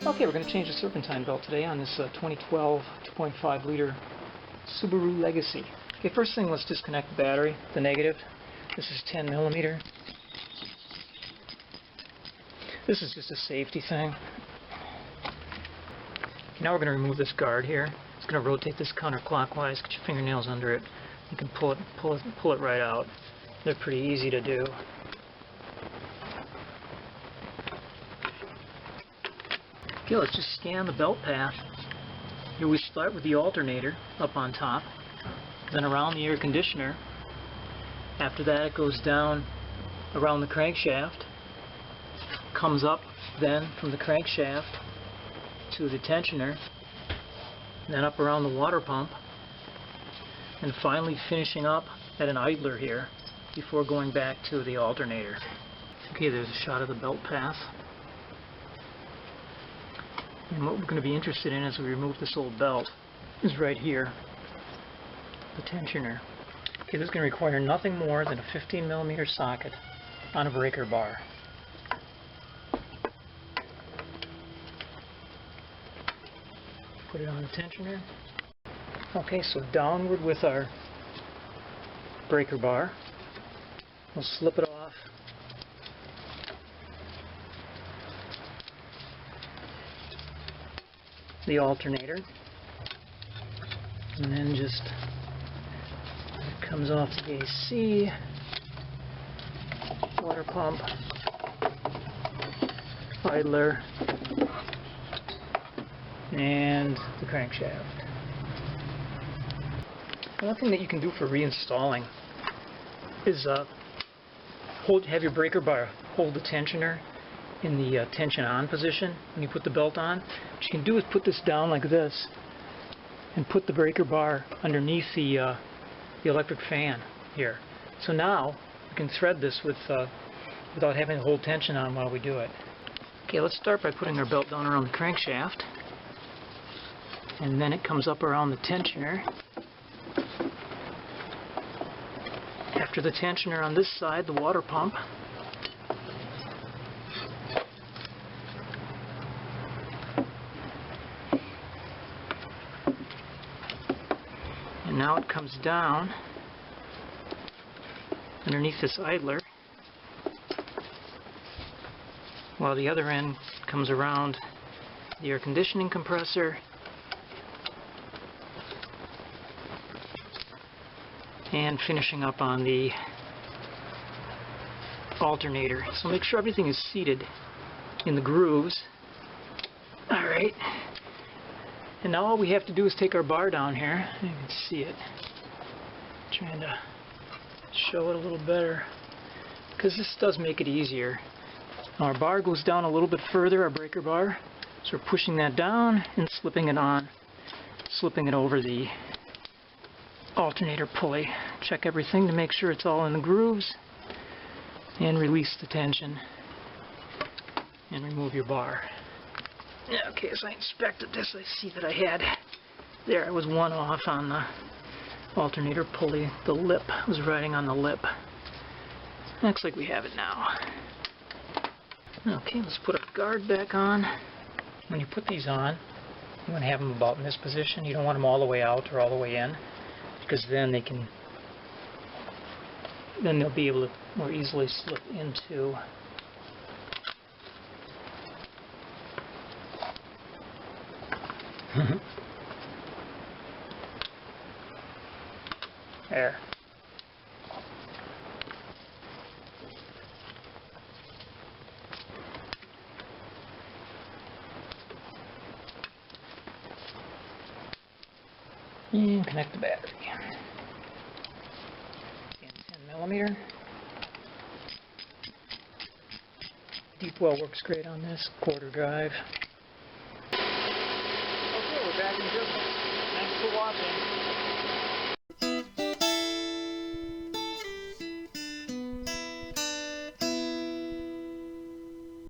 Okay, we're going to change the serpentine belt today on this 2012 2.5 liter Subaru Legacy. Okay, first thing, let's disconnect the battery, the negative. This is 10 millimeter. This is just a safety thing. Okay, now we're going to remove this guard here. It's going to rotate this counterclockwise. Get your fingernails under it. You can pull it right out. They're pretty easy to do. Okay, let's just scan the belt path. Here we start with the alternator up on top, then around the air conditioner. After that it goes down around the crankshaft, comes up then from the crankshaft to the tensioner, then up around the water pump, and finally finishing up at an idler here before going back to the alternator. Okay, there's a shot of the belt path. And what we're going to be interested in as we remove this old belt is right here, the tensioner. Okay, this is going to require nothing more than a 15 millimeter socket on a breaker bar. Put it on the tensioner. Okay, so downward with our breaker bar. We'll slip it off. The alternator, and then just it comes off the AC, water pump, idler, and the crankshaft. One thing that you can do for reinstalling is have your breaker bar hold the tensioner in the tension on position when you put the belt on. What you can do is put this down like this and put the breaker bar underneath the electric fan here. So now we can thread this without having to hold tension on while we do it. Okay, let's start by putting our belt down around the crankshaft, and then it comes up around the tensioner. After the tensioner on this side, the water pump. And now it comes down underneath this idler, while the other end comes around the air conditioning compressor and finishing up on the alternator. So make sure everything is seated in the grooves. Alright. And now all we have to do is take our bar down here. You can see it. Trying to show it a little better, because this does make it easier. Now our bar goes down a little bit further, our breaker bar. So we're pushing that down and slipping it on, slipping it over the alternator pulley. Check everything to make sure it's all in the grooves, and release the tension and remove your bar. Okay, as I inspected this, I see that I was one off on the alternator pulley. The lip was riding on the lip. Looks like we have it now. Okay, let's put our guard back on. When you put these on, you want to have them about in this position. You don't want them all the way out or all the way in, because then they'll be able to more easily slip into there. And connect the battery. And 10 millimeter. Deep well works great on this, quarter drive. Okay, we're back in business. Thanks for watching.